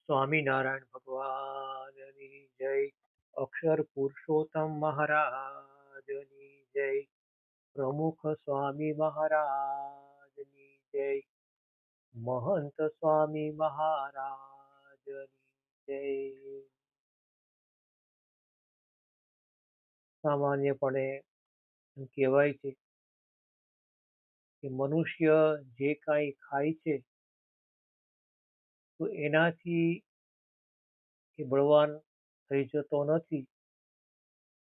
સ્વામિનારાયણ ભગવાનની જય. અક્ષર પુરુષોત્તમ મહારાજની જય. પ્રમુખ સ્વામી મહારાજની જય. મહંત સ્વામી મહારાજની જય. સામાન્યપણે એમ કહેવાય છે કે મનુષ્ય જે કાંઈ ખાય છે તો એનાથી એ બળવાન થઈ જતો નથી,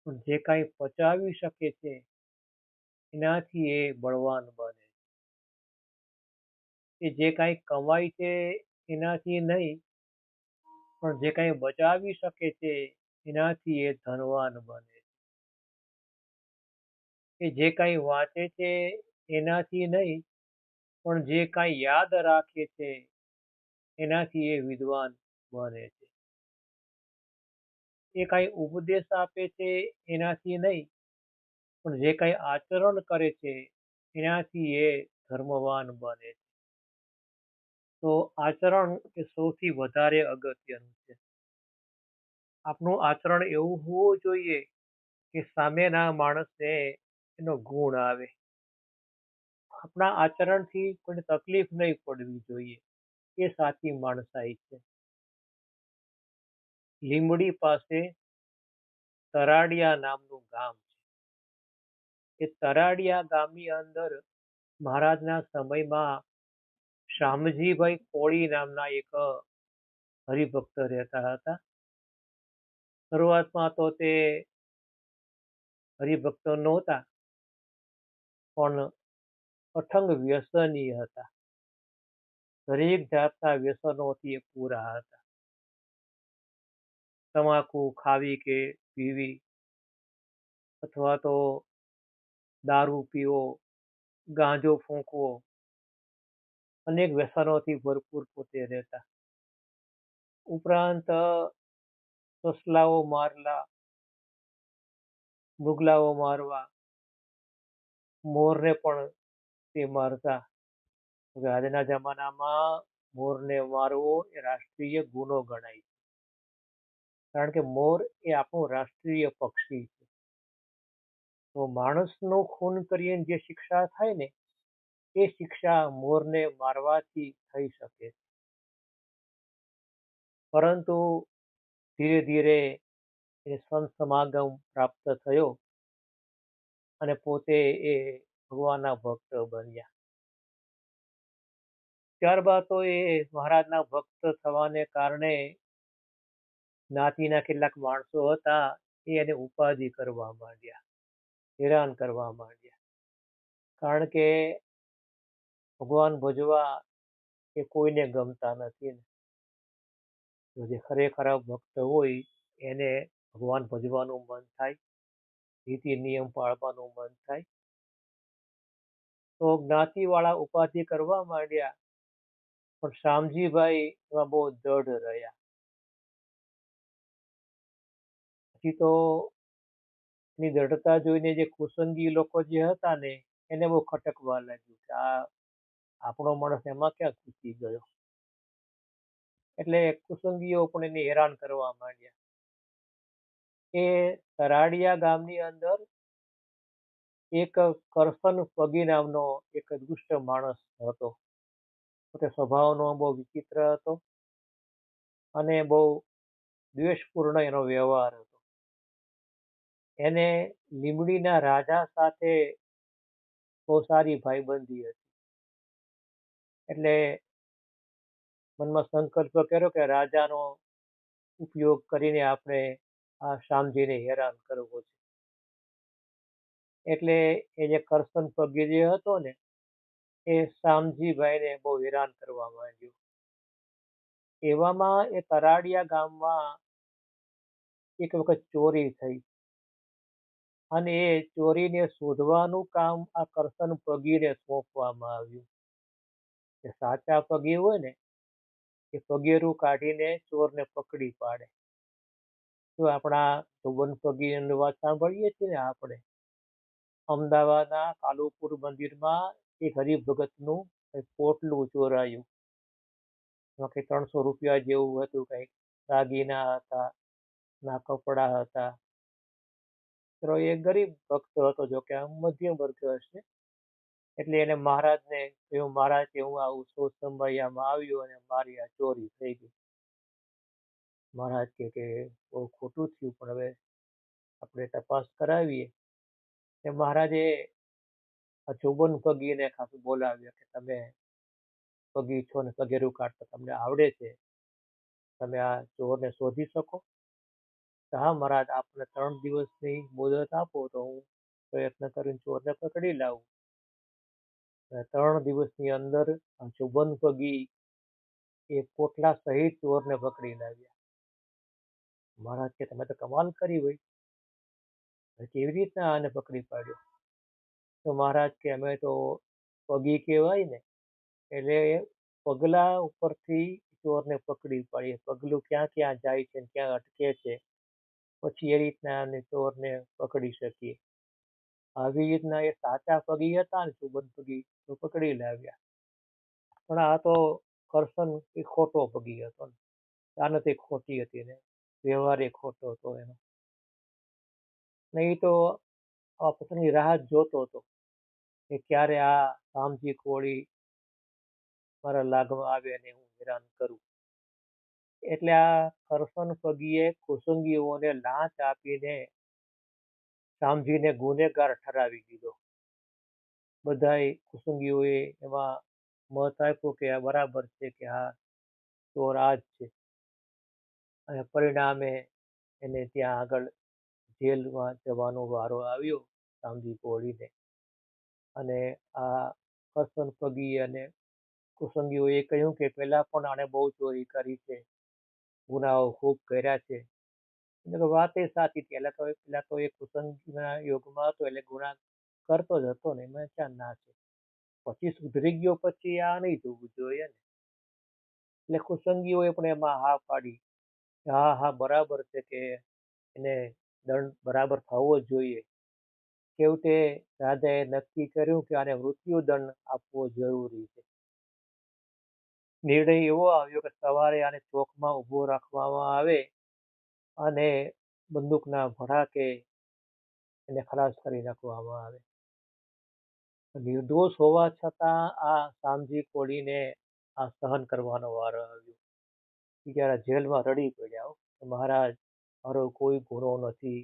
પણ જે કાંઈ પચાવી શકે છે એનાથી એ બળવાન બને. એ જે કાંઈ કમાય છે એનાથી નહીં, પણ જે કાંઈ બચાવી શકે છે એનાથી એ ધનવાન બને. એ જે કાંઈ વાંચે છે એનાથી નહીં, પણ જે કાંઈ યાદ રાખે છે એનાથી એ વિદ્વાન બને છે. એ કાંઈ ઉપદેશ આપે છે એનાથી નહીં, પણ જે કાંઈ આચરણ કરે છે એનાથી એ ધર્મવાન બને છે. તો આચરણ એ સૌથી વધારે અગત્યનું છે. આપણું આચરણ એવું હોવું જોઈએ કે સામેના માણસને એનો ગુણ આવે. આપણા આચરણથી કોઈને તકલીફ નહીં પડવી જોઈએ. એ સાચી માણસાઈ છે. લીંબડી પાસે તરાડિયા નામનું ગામ છે. એ તરાડિયા ગામની અંદર મહારાજના સમયમાં શામજીભાઈ કોળી નામના એક હરિભક્ત રહેતા હતા. શરૂઆતમાં તો તે હરિભક્ત નહોતા, પણ અઠંગ વ્યસની હતા. દરેક જાતના વ્યસનોથી એ પૂરા હતા. તમાકુ ખાવી કે પીવી, અથવા તો દારૂ પીવો, ગાંજો ફૂંકવો, અનેક વ્યસનોથી ભરપૂર પોતે રહેતા. ઉપરાંત સસલાઓ મારલા, મુગલાઓ મારવા, મોરને પણ તે મારતા. હવે આજના જમાનામાં મોરને મારવો એ રાષ્ટ્રીય ગુનો ગણાય છે. કારણ કે મોર એ આપણું રાષ્ટ્રીય પક્ષી છે. તો માણસનું ખૂન કરીને જે શિક્ષા થાય ને, એ શિક્ષા મોરને મારવાથી થઈ શકે છે. પરંતુ ધીરે ધીરે એ સંત સમાગમ પ્રાપ્ત થયો અને પોતે એ ભગવાનના ભક્ત બન્યા. ત્યારબાદ તો એ મહારાજના ભક્ત થવાને કારણે જ્ઞાતિના કેટલાક માણસો હતા એ એને ઉપાધિ કરવા માંડ્યા, હેરાન કરવા માંડ્યા. કારણ કે ભગવાન ભજવા એ કોઈને ગમતા નથી ને. તો જે ખરેખર ભક્ત હોય એને ભગવાન ભજવાનું મન થાય, નીતિ નિયમ પાળવાનું મન થાય. તો જ્ઞાતિવાળા ઉપાધિ કરવા માંડ્યા, પણ શામજીભાઈ એમાં બહુ દ્રઢ રહ્યા. પછી તો એની દ્રઢતા જોઈને જે કુસંગી લોકો જે હતા ને એને બહુ ખટકવા લાગ્યું કે આ આપણો માણસ એમાં ક્યાં ઘૂસી ગયો. એટલે કુસંગીઓ પણ એને હેરાન કરવા માંડ્યા. એ તરાડિયા ગામની અંદર એક કરસન પગી નામનો એક દુષ્ટ માણસ હતો. તે સ્વભાવનો બહુ વિચિત્ર હતો અને બહુ દ્વેષપૂર્ણ એનો વ્યવહાર હતો. એને લીમડીના રાજા સાથે બહુ સારી ભાઈબંધી હતી. એટલે મનમાં સંકલ્પ કર્યો કે રાજાનો ઉપયોગ કરીને આપણે આ શામજીને હેરાન કરવો છે. એટલે એ જે કરસન પગી જે હતો ને એ શામજીભાઈને બહુ હેરાન કરવા માંડ્યો. એવામાં એ તરાડિયા ગામમાં એક વખત ચોરી થઈ અને એ ચોરીને શોધવાનું કામ આ કરસન પગીને સોંપવામાં આવ્યું. જે સાચા પગી હોય ને એ પગેરું કાઢીને ચોરને પકડી પાડે. જો આપણા ધોબન પગીની વાત સાંભળીએ છીએ ને આપણે, અમદાવાદના કાલુપુર મંદિરમાં એક હરિભગતનું પોટલું ચોરાયું. એમાં કંઈ 300 રૂપિયા જેવું હતું કંઈક. દાગીના હતા, ના કપડાં હતા. તો એ ગરીબ ભક્ત હતો, જો કે આમ મધ્યમ વર્ગ હશે. એટલે એને મહારાજને કહ્યું, "મહારાજ કે હું આવું સોચ સંભાળ્યામાં આવ્યો અને મારી આ ચોરી થઈ ગઈ." મહારાજ કે બહુ ખોટું થયું, પણ હવે આપણે તપાસ કરાવીએ. તે મહારાજે આ જોબન પગીને ખાસ બોલાવ્યો કે તમે પગી છો ને પગેરું કાઢતા તમને આવડે છે, તમે આ ચોરને શોધી શકો? તો હા મહારાજ, આપને 3 દિવસની મુદત આપો તો હું પ્રયત્ન કરીને ચોરને પકડી લાવું. અને 3 દિવસની અંદર આ જોબન પગી એ પોટલા સહિત ચોરને પકડી લાવ્યા. મહારાજ કે તમે તો કમાલ કરી ભાઈ, કેવી રીતના આને પકડી પાડ્યો? તો મહારાજ કે અમે તો પગી કહેવાય ને, એટલે પગલા ઉપરથી ચોરને પકડી પાડીએ. પગલું ક્યાં ક્યાં જાય છે ને ક્યાં અટકે છે, પછી એ રીતના અમે ચોરને પકડી શકીએ. આવી રીતના એ સાચા પગી હતા ને સુબંધ પગી, તો પકડી લાવ્યા. પણ આ તો કરસન એ ખોટો પગી હતો ને, આનત ખોટી હતી ને, વ્યવહાર એ ખોટો હતો એનો. ને એ તો આ પોતાની રાહ જ જોતો હતો કે ક્યારે આ રામજી કોળી મારા લાગમાં આવે અને હું હેરાન કરું. એટલે આ કરસન પગીએ કુસુંગીઓને લાંચ આપીને રામજીને ગુનેગાર ઠરાવી દીધો. બધાય કુસુંગીઓએ એમાં મત આપ્યો કે આ બરાબર છે, કે આ ચોર આ જ છે. અને પરિણામે એને ત્યાં આગળ જેલમાં જવાનો વારો આવ્યો રામજી કોળીને. અને આ કરસન પગી અને કુસુંગીઓએ કહ્યું કે પહેલા પણ આણે બહુ ચોરી કરી છે, ગુનાઓ ખૂબ કર્યા છે. એટલે કે વાત એ સાચી હતી. પેલા તો એ કુસંગના યુગમાં હતો એટલે ગુના કરતો જ હતો ને, એમાં ક્યાં ના છે. પછી સુધરી ગયો પછી આ નહીં જોવું જોઈએ ને. એટલે કુસંગીઓએ પણ એમાં હા પાડી. હા હા બરાબર છે, કે એને દંડ બરાબર થવો જ જોઈએ. છેવટે રાજાએ નક્કી કર્યું કે આને મૃત્યુદંડ આપવો જરૂરી છે. નિર્ણય એવો આવ્યો કે સવારે આને ચોકમાં ઊભો રાખવામાં આવે અને બંદૂકના ભડાકે એને ખલાસ કરી નાખવામાં આવે. નિર્દોષ હોવા છતાં આ શામજી કોળીને આ સહન કરવાનો વારો આવ્યો. બિચારા જેલમાં રડી પડ્યા, હો કે મહારાજ મારો કોઈ ગુનો નથી,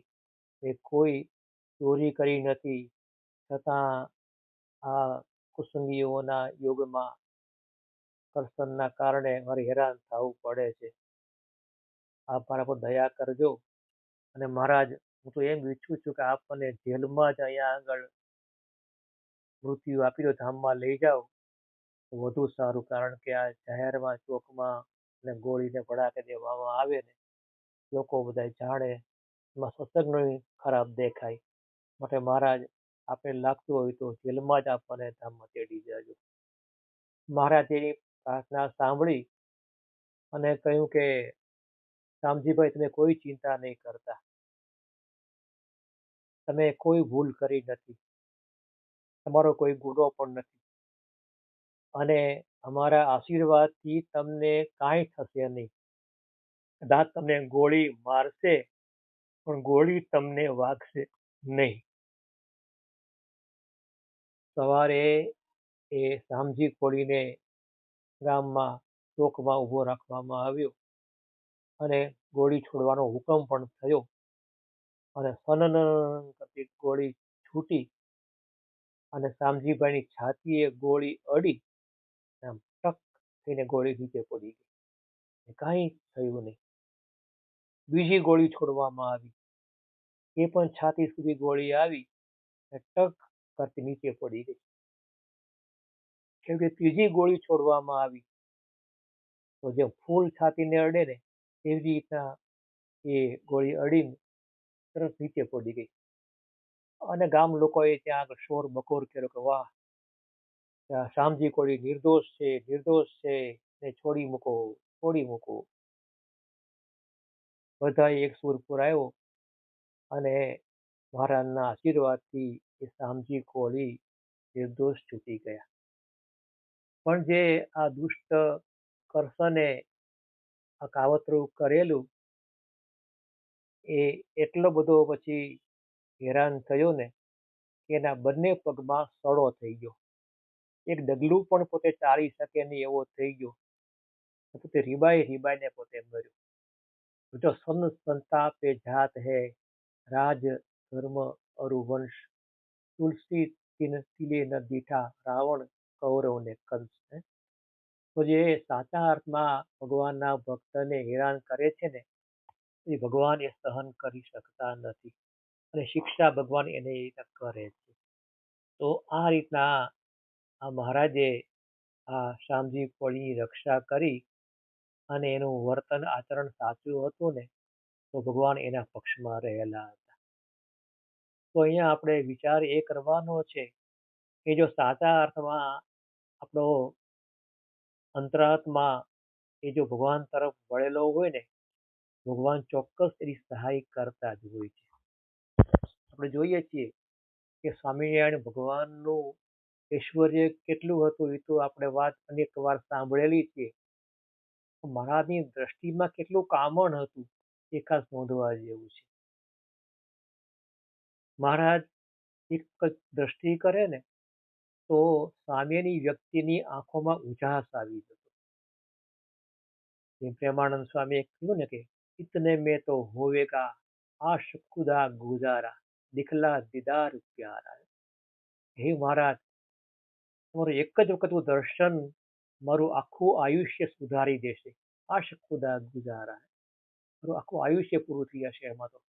મેં કોઈ ચોરી કરી નથી, છતાં આ કુસુંગીઓના યુગમાં કરસનના કારણે મારે હેરાન થવું પડે છે. આપ મારા પર દયા કરજો. અને મહારાજ, હું તો એમ ઈચ્છું છું કે આપ મને જેલમાં જ અહીંયા આગળ મૃત્યુ આપી દો, ધામમાં લઈ જાઓ તો વધુ સારું. કારણ કે આ જાહેરમાં ચોકમાં અને ગોળીને ભડાકે દેવામાં આવે ને, લોકો બધા જાણે, એમાં સત્સંગનો ખરાબ દેખાય. માટે મહારાજ, આપણે લાગતું હોય તો જેલમાં જ આપણને ધામમાં તેડી જાજો. મહારાજે એની પ્રાર્થના સાંભળી અને કહ્યું કે રામજીભાઈ, તમે કોઈ ચિંતા નહીં કરતા, તમે કોઈ ભૂલ કરી નથી, તમારો કોઈ ગુનો પણ નથી, અને અમારા આશીર્વાદથી તમને કાંઈ થશે નહીં. કદાચ તમને ગોળી મારશે પણ ગોળી તમને વાગશે નહીં. સવારે એ શામજી કોળીને ગામમાં ચોકમાં ઊભો રાખવામાં આવ્યો અને ગોળી છોડવાનો હુકમ પણ થયો. અને સનન કરતી ગોળી છૂટી અને શામજીભાઈની છાતીએ ગોળી અડી, આમ ટક થઈને ગોળી નીચે પડી ગઈ. કાંઈ થયું નહીં. બીજી ગોળી છોડવામાં આવી, એ પણ છાતી સુધી ગોળી આવી અને ટક કરતી નીચે પડી ગઈ. કેમ કે ત્રીજી ગોળી છોડવામાં આવી તો જે ફૂલ છાતીને અડે ને, એવી રીતના એ ગોળી અડીને તરત નીચે પડી ગઈ. અને ગામ લોકોએ ત્યાં આગળ શોર બકોર કર્યો કે વાહ, શામજી કોળી નિર્દોષ છે, નિર્દોષ છે, ને છોડી મૂકો, છોડી મૂકો. બધાએ એક સુર પુરાયો અને મહારાજના આશીર્વાદથી એ શામજી કોળી નિર્દોષ છૂટી ગયા. પણ જે આ દુષ્ટ કરશને આ કાવતરું કરેલું એ એટલો બધો પછી હેરાન થયો ને કે એના બંને પગમાં સડો થઈ ગયો. એક ડગલું પણ પોતે ચાલી શકે નહીં એવો થઈ ગયો. પોતે રીબાઈ રીબાઈને પોતે મર્યો. જો સન સંતાપે જાત હૈ રાજ ધર્મ અરુ વંશ તુલસી તિન તિલે ન દીઠા રાવણ કૌરવ ને કંસ. તો જે સાચા અર્થમાં ભગવાનના ભક્તને હેરાન કરે છે ને એ ભગવાન એ સહન કરી શકતા નથી અને શિક્ષા ભગવાન એને એ રીતે કરે છે. તો આ રીતના આ મહારાજે આ શ્યામજી કોળીની રક્ષા કરી અને એનું વર્તન આચરણ સાચું હતું ને તો ભગવાન એના પક્ષમાં રહેલા હતા. તો અહીંયા આપણે વિચાર એ કરવાનો છે કે જો સાચા અર્થમાં આપણો અંતરાત્મા એ જો ભગવાન તરફ વળેલો હોય ને ભગવાન ચોક્કસ એની સહાય કરતા જ હોય છે. આપણે જોઈએ છીએ કે સ્વામિનારાયણ ભગવાનનું ઐશ્વર્ય કેટલું હતું એ તો આપણે વાત અનેક વાર સાંભળેલી છે. મહારાજની દ્રષ્ટિમાં કેટલું કામણ હતું એ ખાસ નોંધવા જેવું છે. મહારાજ એક જ દ્રષ્ટિ કરે ને તો સામેની વ્યક્તિની આંખોમાં ઉજાસ આવી જતો. જેમ પ્રેમાનંદ સ્વામીએ કહ્યું ને કે ઇતને મેં તો હોવેગા આશ ખુદા ગુજારા દિખલા દીદાર પ્યારા. હે મહારાજ તમારું એક જ વખતનું દર્શન મારું આખું આયુષ્ય સુધારી દેશે. આશ ખુદા ગુજારા મારું આખું આયુષ્ય પૂરું થઈ જશે એમાં તો.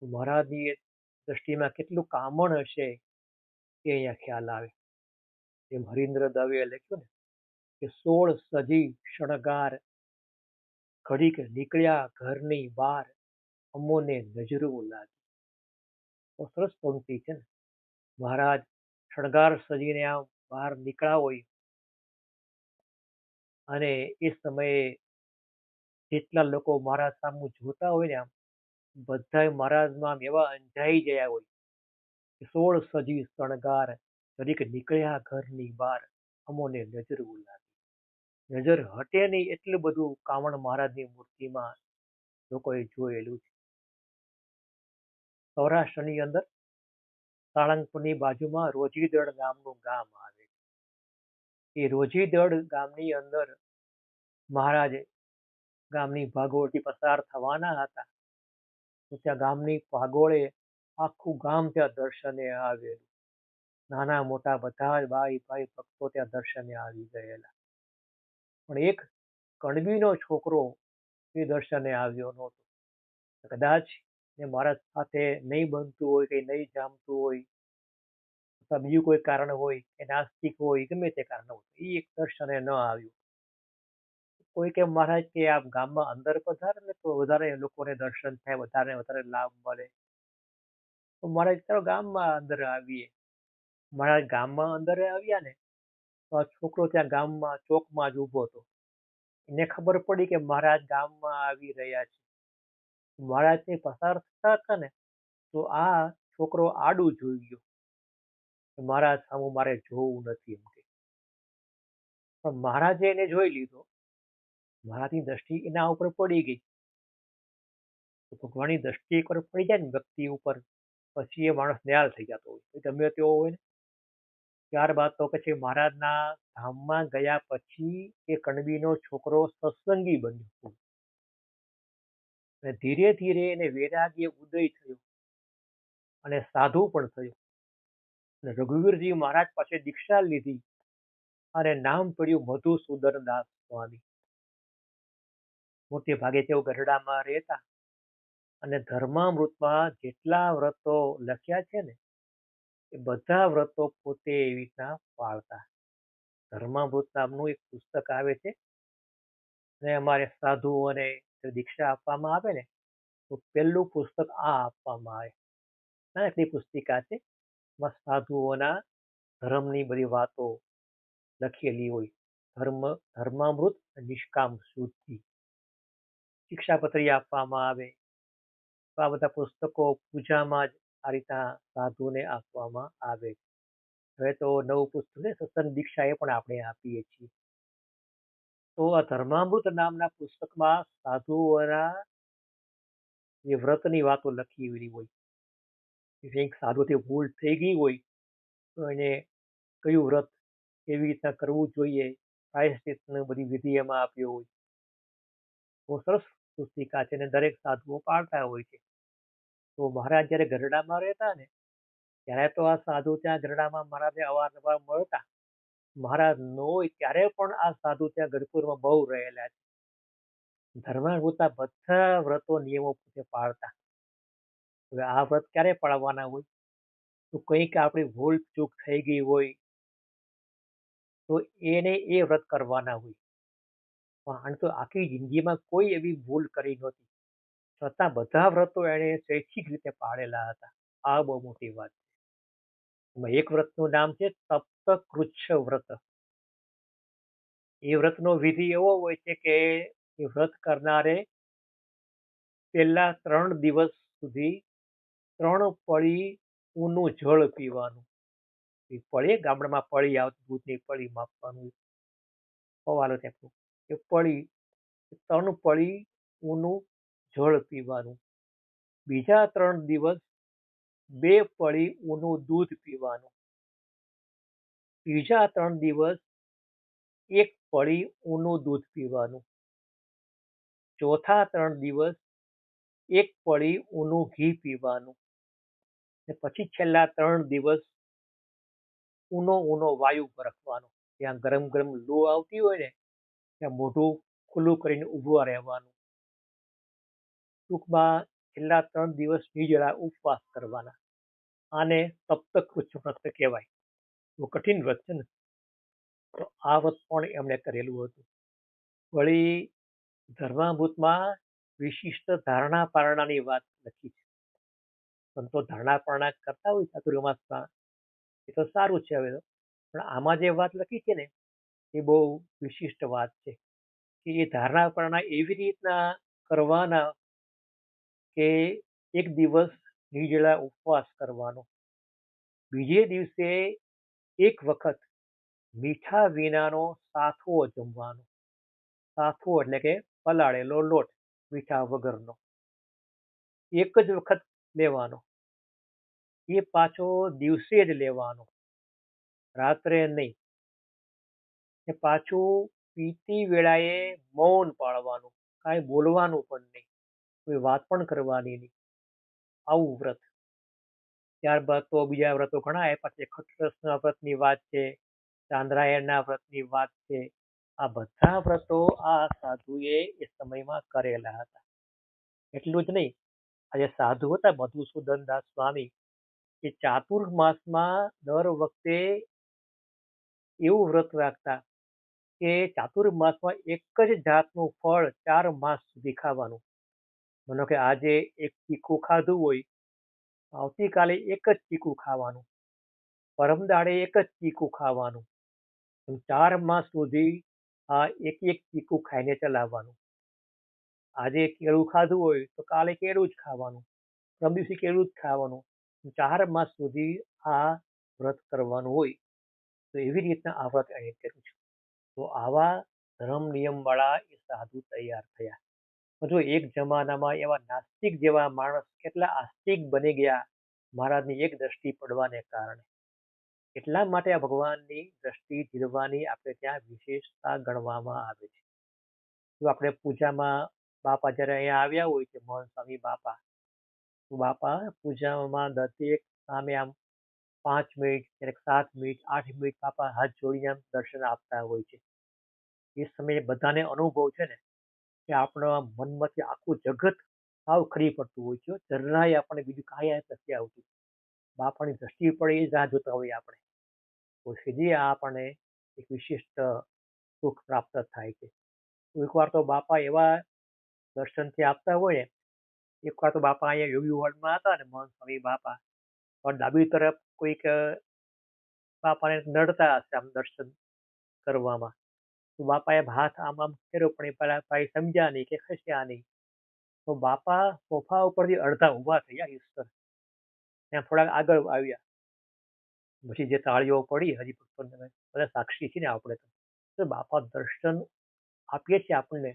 મહારાજની એ દ્રષ્ટિમાં કેટલું કામણ હશે એ અહીંયા ખ્યાલ આવે. જેમ હરીન્દ્ર દવે લખ્યું ને કે 16 સજી શણગાર ઘડીક નીકળ્યા ઘરની બહાર અમોને નજરું લાગી. તો સરસ પંક્તિ છે ને. મહારાજ શણગાર સજીને આમ બહાર નીકળ્યા હોય અને એ સમયે જેટલા લોકો મહારાજ સામું જોતા હોય ને આમ બધા મહારાજમાં આમ એવા અંજાઈ ગયા હોય કે 16 સજી શણગાર ઘડીક નીકળ્યા ઘરની બહાર અમોને નજરું લાગી. નજર હટે નહીં એટલું બધું કામણ મહારાજની મૂર્તિમાં લોકોએ જોયેલું છે. સૌરાષ્ટ્રની અંદર સાળંગપુરની બાજુમાં રોજીદળ નામનું ગામ આવે. એ રોજીદળ ગામની અંદર મહારાજ ગામની ભાગોળથી પસાર થવાના હતા તો ત્યાં ગામની ભાગોળે આખું ગામ ત્યાં દર્શને આવેલું. નાના મોટા બધા જ ભાઈ ભાઈ ભક્તો ત્યાં દર્શને આવી ગયેલા. પણ એક કણબીનો છોકરો એ દર્શને આવ્યો નહોતો. કદાચ એ મહારાજ સાથે નહીં બનતું હોય કે નહીં જામતું હોય અથવા બીજું કોઈ કારણ હોય કે નાસ્તિક હોય ગમે તે કારણ હોય એ એક દર્શને ન આવ્યું. કોઈ કે મહારાજ કે આપ ગામમાં અંદર પધારે ને તો વધારે લોકોને દર્શન થાય વધારે વધારે લાભ મળે. તો મહારાજ ચાલો ગામમાં અંદર આવીએ. મહારાજ ગામમાં અંદર આવ્યા ને તો આ છોકરો ત્યાં ગામમાં ચોકમાં જ ઊભો હતો. એને ખબર પડી કે મહારાજ ગામમાં આવી રહ્યા છે. મહારાજથી પસાર થતા હતા ને તો આ છોકરો આડું જોઈ ગયો. મહારાજ સામું મારે જોવું નથી એમ કે. પણ મહારાજે એને જોઈ લીધો. મહારાજની દ્રષ્ટિ એના ઉપર પડી ગઈ. તો ભગવાનની દ્રષ્ટિ એકવાર પડી જાય ને વ્યક્તિ ઉપર પછી એ માણસ નિહાલ થઈ જતો હોય ગમે તેવો હોય ને. ત્યારબાદ તો પછી મહારાજના ધામમાં ગયા પછી એ કણબીનો છોકરો સત્સંગી બન્યો અને ધીરે ધીરે એને વૈરાગ્ય ઉદય થયો અને સાધુ પણ થયો અને રઘુવીરજી મહારાજ પાસે દીક્ષા લીધી અને નામ પડ્યું મધુસૂદન દાસ સ્વામી. મોટે ભાગે તેઓ ગઢડામાં રહેતા અને ધર્મામૃતમાં જેટલા વ્રતો લખ્યા છે ને એ બધા વ્રતો પોતે એવી રીતના પાળતા. ધર્મામૃત નામનું એક પુસ્તક આવે છે અને અમારે સાધુઓને દીક્ષા આપવામાં આવે ને તો પહેલું પુસ્તક આ આપવામાં આવે. નાનકડી પુસ્તિકા છે એમાં સાધુઓના ધર્મની બધી વાતો લખેલી હોય. ધર્મામૃત નિષ્કામ શુદ્ધિ શિક્ષાપત્રી આપવામાં આવે. તો આ બધા પુસ્તકો પૂજામાં જ આ રીતના સાધુને આપવામાં આવે. હવે તો નવું પુસ્તક સત્સંગ દીક્ષા એ પણ આપણે આપીએ છીએ. તો આ ધર્મામૃત નામના પુસ્તકમાં સાધુઓના જે વ્રતની વાતો લખેલી હોય. કે કંઈક સાધુથી ભૂલ થઈ ગઈ હોય તો એને કયું વ્રત કેવી રીતના કરવું જોઈએ, પ્રાયશ્ચિતની બધી વિધિ એમાં આપ્યો હોય. બહુ સરસ પુસ્તિકા છે અને દરેક સાધુઓ પાળતા હોય છે. તો મહારાજ જયારે ગરડામાં રહેતા ને ત્યારે તો આ સાધુ ત્યાં ગરડામાં મહારાજને અવારનવાર મળતા. મહારાજ ન હોય ત્યારે પણ આ સાધુ ત્યાં ગઢપુરમાં બહુ રહેલા છે. ધર્માવૃતના બધા વ્રતો નિયમો પોતે પાળતા. હવે આ વ્રત ક્યારે પાળવાના હોય? તો કંઈક આપણી ભૂલ ચૂક થઈ ગઈ હોય તો એને એ વ્રત કરવાના હોય. પણ તો આખી જિંદગીમાં કોઈ એવી ભૂલ કરી નહોતી, છતાં બધા વ્રતો એણે સ્વૈચ્છિક રીતે પાળેલા હતા. આ બહુ મોટી વાત છે. એમાં એક વ્રતનું નામ છે તપ્ત વ્રત. એ વ્રતનો વિધિ એવો હોય છે કે એ વ્રત કરનારે પહેલા 3 દિવસ સુધી 3 પળી ઊનું જળ પીવાનું. એ પળી ગામડામાં પળી આવતી, દૂધની પળી માપવાનું પવાલો ત્યાં એ પળી 3 પળી ઊનું જળ પીવાનું. બીજા 3 દિવસ 2 પળી ઊનું દૂધ પીવાનું. ત્રીજા 3 દિવસ 1 પળી ઊનું દૂધ પીવાનું. ચોથા 3 દિવસ 1 પળી ઊનું ઘી પીવાનું. ને પછી છેલ્લા 3 દિવસ ઊનો ઊનો વાયુ રાખવાનો. ત્યાં ગરમ ગરમ લૂ આવતી હોય ને ત્યાં મોઢું ખુલ્લું કરીને ઊભું રહેવાનું. ટૂંકમાં છેલ્લા 3 દિવસ નિર્જળા ઉપવાસ કરવાના. આને સપ્તકૃચ્છ વ્રત કહેવાય. બહુ કઠિન વ્રત છે ને. તો આ વ્રત પણ એમણે કરેલું હતું. વળી ધર્મામૃતમાં વિશિષ્ટ ધારણા પારણાની વાત લખી છે. સંતો ધારણા પારણા કરતા હોય ચાતુર્માસમાં, એ તો સારું છે. હવે તો પણ આમાં જે વાત લખી છે ને એ બહુ વિશિષ્ટ વાત છે કે એ ધારણા પારણા એવી રીતના કરવાના કે એક દિવસ નિર્જળા ઉપવાસ કરવાનો. બીજે દિવસે એક વખત મીઠા વિનાનો સાથો જમવાનો. સાથો એટલે કે પલાળેલો લોટ, મીઠા વગરનો, એક જ વખત લેવાનો. એ પાછો દિવસે જ લેવાનો, રાત્રે નહીં. ને પાછું પીતી વેળાએ મૌન પાળવાનું, કાંઈ બોલવાનું પણ નહીં, કોઈ વાત પણ કરવાની નહીં. આવું વ્રત. ત્યારબાદ તો બીજા વ્રતો ઘણા આપ્યા છે. ખટરસના વ્રતની વાત છે, ચાંદ્રાયણના વ્રતની વાત છે. આ બધા વ્રતો આ સાધુએ એ સમયમાં કરેલા હતા. એટલું જ નહીં, આ જે સાધુ હતા મધુસૂદન દાસ સ્વામી, એ ચાતુર્માસમાં દર વખતે એવું વ્રત રાખતા કે ચાતુર્માસમાં એક જ જાતનું ફળ 4 માસ સુધી ખાવાનું. માનો કે આજે એક ચીકુ ખાધું હોય, આવતીકાલે એક જ ચીકુ ખાવાનું, પરમ દાડે એક જ ચીકુ ખાવાનું. એમ 4 માસ સુધી આ એક એક ચીકુ ખાઈને ચલાવવાનું. આજે કેળું ખાધું હોય તો કાલે કેળું જ ખાવાનું, પરમ દિવસે કેળું જ ખાવાનું. 4 માસ સુધી આ વ્રત કરવાનું હોય. તો એવી રીતના આ વ્રત એને કર્યું છે. તો આવા ધર્મ નિયમ વાળા એ સાધુ તૈયાર થયા. જો એક જમાનામાં એવા નાસ્તિક જેવા માણસ કેટલા આસ્તિક બની ગયા મહારાજની એક દ્રષ્ટિ પડવાને કારણે. એટલા માટે આ ભગવાનની દ્રષ્ટિ જીરવાની આપણે ત્યાં વિશેષતા ગણવામાં આવે છે. જો આપણે પૂજામાં બાપા જયારે અહીંયા આવ્યા હોય છે, મોહન સ્વામી બાપા, તો બાપા પૂજામાં દરેક સામે આમ 5 મિનિટ, ક્યારેક 7 મિનિટ, 8 મિનિટ બાપા હાથ જોડીને આમ દર્શન આપતા હોય છે. એ સમયે બધાને અનુભવ છે ને કે આપણા મનમાંથી આખું જગત સાવ ખરી પડતું હોય છે. જરાય આપણને બીજું કાંઈ યાદ નથી આવતું. બાપાની દ્રષ્ટિ પડે એ જ રાહ જોતા હોઈએ આપણે. તો સીધી આ આપણને એક વિશિષ્ટ સુખ પ્રાપ્ત થાય છે. એકવાર તો બાપા એવા દર્શનથી આપતા હોય ને, એકવાર તો બાપા અહીંયા યોગી હોલમાં હતા ને મહંત સ્વામી બાપા, પણ ડાબી તરફ કોઈક બાપાને નડતા હશે આમ દર્શન કરવામાં. તો બાપાએ હાથ આમ આમ કર્યો પણ એ પેલા ભાઈ સમજ્યા નહીં કે ખસ્યા નહીં. તો બાપા સોફા ઉપરથી અડધા ઊભા થયા ઈશ્વર, ત્યાં થોડાક આગળ આવ્યા. પછી જે તાળીઓ પડી, હજી બધા સાક્ષી છે ને આપણે તો બાપા દર્શન આપીએ છીએ આપણને,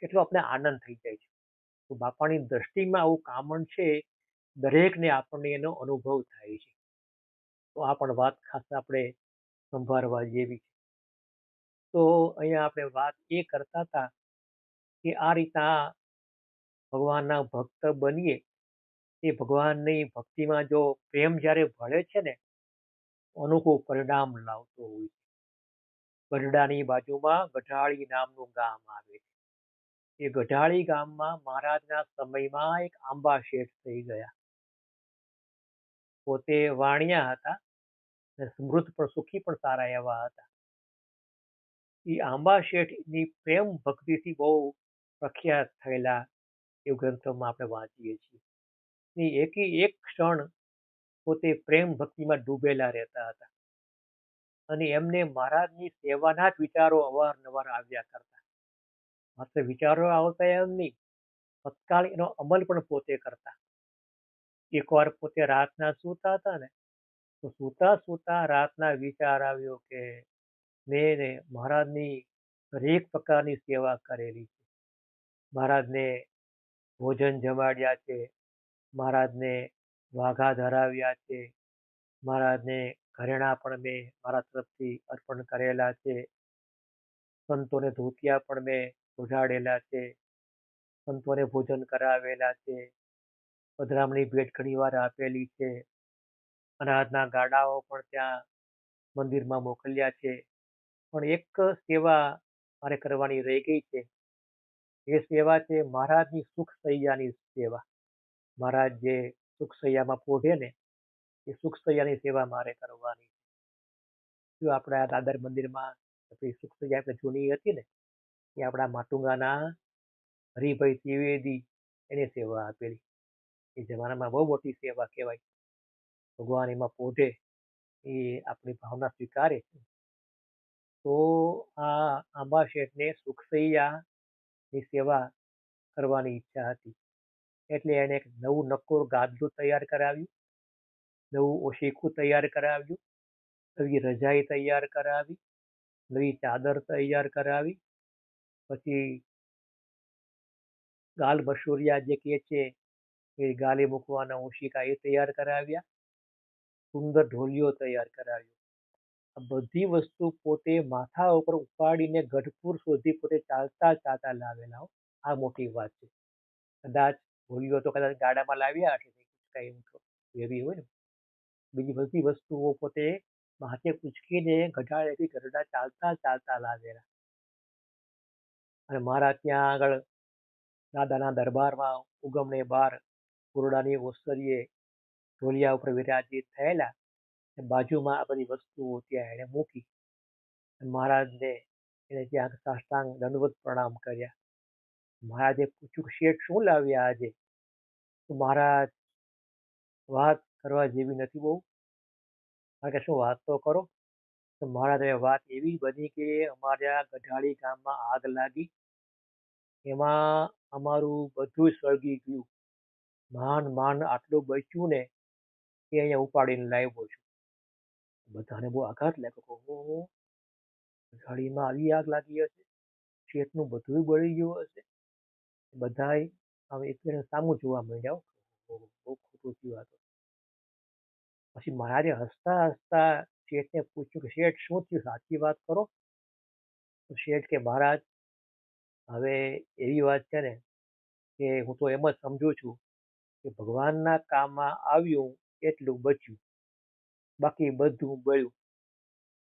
કેટલો આપણે આનંદ થઈ જાય છે. તો બાપાની દ્રષ્ટિમાં આવું કામણ છે, દરેકને આપણને એનો અનુભવ થાય છે. તો આ પણ વાત ખાસ આપણે સંભાળવા જેવી છે. તો અહીંયા આપણે વાત એ કરતા હતા કે આ રીતના ભગવાનના ભક્ત બનીએ, એ ભગવાનની ભક્તિમાં જો પ્રેમ જ્યારે ભળે છે ને, અનોખું પરિણામ લાવતો હોય છે. ગઢડાની બાજુમાં ગઢાળી નામનું ગામ આવે છે. એ ગઢાળી ગામમાં મહારાજના સમયમાં એક આંબા શેઠ થઈ ગયા. પોતે વાણિયા હતા અને સમૃદ્ધ પણ સુખી પણ સારા એવા હતા. એ આંબા શેઠની પ્રેમ ભક્તિથી બહુ પ્રખ્યાત થયેલા એવું ગ્રંથોમાં આપણે વાંચીએ છીએ. એ એકી એક ક્ષણ પોતે પ્રેમ ભક્તિમાં ડૂબેલા રહેતા હતા અને એમને મહારાજની સેવાના જ વિચારો અવારનવાર આવ્યા કરતા. માત્ર વિચારો આવતા એમ નહીં, તત્કાળ એનો અમલ પણ પોતે કરતા. એકવાર પોતે રાતના સૂતા હતા ને, તો સૂતા સૂતા રાતના વિચાર આવ્યો કે મેં મહારાજની દરેક પ્રકારની સેવા કરેલી છે. મહારાજને ભોજન જમાડ્યા છે, મહારાજને વાઘા ધરાવ્યા છે, મહારાજને ઘરેણા પણ મેં મારા તરફથી અર્પણ કરેલા છે, સંતોને ધોતિયા પણ મેં ઉઢાડેલા છે, સંતોને ભોજન કરાવેલા છે, પધરામણી ભેટ ઘણી વાર આપેલી છે, અનાજના ગાડાઓ પણ ત્યાં મંદિરમાં મોકલ્યા છે. પણ એક સેવા મારે કરવાની રહી ગઈ છે. એ સેવા છે મહારાજની સુખ સૈયાની સેવા. મહારાજ જે સુખ સૈયામાં પોઢે ને, એ સુખ સૈયાની સેવા મારે કરવાની. જો આપણા દાદર મંદિરમાં આપણી સુખ સૈયા આપણે જૂની હતી ને, એ આપણા માટુંગાના હરિભાઈ ત્રિવેદી એની સેવા આપેલી. એ જમાનામાં બહુ મોટી સેવા કહેવાય. ભગવાન એમાં પોઢે એ આપણી ભાવના સ્વીકારે. તો આ આંબા શેઠને સુખસૈયાની સેવા કરવાની ઈચ્છા હતી. એટલે એને એક નવું નક્કોર ગાદલું તૈયાર કરાવ્યું, નવું ઓશીકું તૈયાર કરાવ્યું, નવી રજાઈ તૈયાર કરાવી, નવી ચાદર તૈયાર કરાવી, પછી ગાલ બસુરિયા જે કહે છે એ ગાલે મૂકવાના ઓશિકા એ તૈયાર કરાવ્યા, સુંદર ઢોલિયો તૈયાર કરાવ્યો. આ બધી વસ્તુ પોતે માથા ઉપર ઉપાડીને ગઢપુર સુધી પોતે ચાલતા ચાલતા લાવેલા હો. આ મોટી વાત છે. કદાચ ઢોલિયો તો કદાચ ગાડામાં લાવ્યા હશે, કઈ એવી હોય ને, બીજી બધી વસ્તુઓ પોતે માથે ઉચકીને ગઢાળેથી ગઢડા ચાલતા ચાલતા લાવેલા. અને મારા ત્યાં આગળ દાદાના દરબારમાં ઉગમણે બાર કોરડાની ઓસરીએ ઢોલિયા ઉપર વિરાજિત થયેલા. બાજુમાં આ બધી વસ્તુઓ ત્યાં એને મૂકી. મહારાજને એને ત્યાં સાષ્ટાંગ દંડવત પ્રણામ કર્યા. મહારાજે પૂછ્યું કે શેઠ શું લાવ્યા આજે? તો મહારાજ વાત કરવા જેવી નથી બહુ. કારણ કે શું વાત તો કરો. તો મહારાજ વાત એવી બની કે અમારા ગઢાળી ગામમાં આગ લાગી, એમાં અમારું બધું સળગી ગયું. માંડ માંડ આટલું બચ્યું ને એ અહીંયા ઉપાડીને લાવ્યો છું. બધાને બહુ આઘાત લાગ્યો. ઓહો, ગઢાળીમાં આવી આગ લાગી હશે, શેઠનું બધું બળી ગયું હશે. બધાય આમ એકબીજાને સામું જોવા માંડ્યા. ઓહો, બહુ ખોટું થયું આ તો. પછી મહારાજે હસતા હસતા શેઠને પૂછ્યું કે શેઠ શું થયું, સાચી વાત કરો. તો શેઠ કે મહારાજ હવે એવી વાત છે ને કે હું તો એમ જ સમજુ છું કે ભગવાનના કામમાં આવ્યું એટલું બચ્યું, બાકી બધું બળ્યું.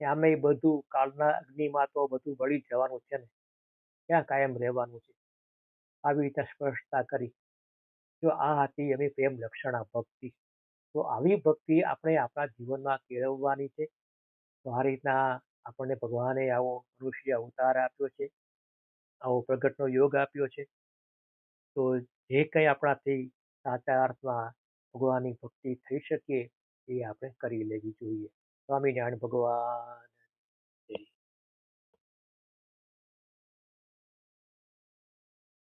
આમે બધું કાળના અગ્નિમાં તો બધું બળી જવાનું છે ને, ક્યાં કાયમ રહેવાનું છે. આવી રીતે સ્પષ્ટતા કરી. જો આ હતી એમની પ્રેમ લક્ષણા ભક્તિ. તો આવી ભક્તિ આપણે આપણા જીવનમાં કેળવવાની છે. તો આ રીતના આપણને ભગવાને આવો મનુષ્ય અવતાર આપ્યો છે, આવો પ્રગટનો યોગ આપ્યો છે. તો જે કંઈ આપણાથી સાચા અર્થમાં ભગવાનની ભક્તિ થઈ શકે એ આપણે કરી લેવી જોઈએ. સ્વામિનારાયણ ભગવાન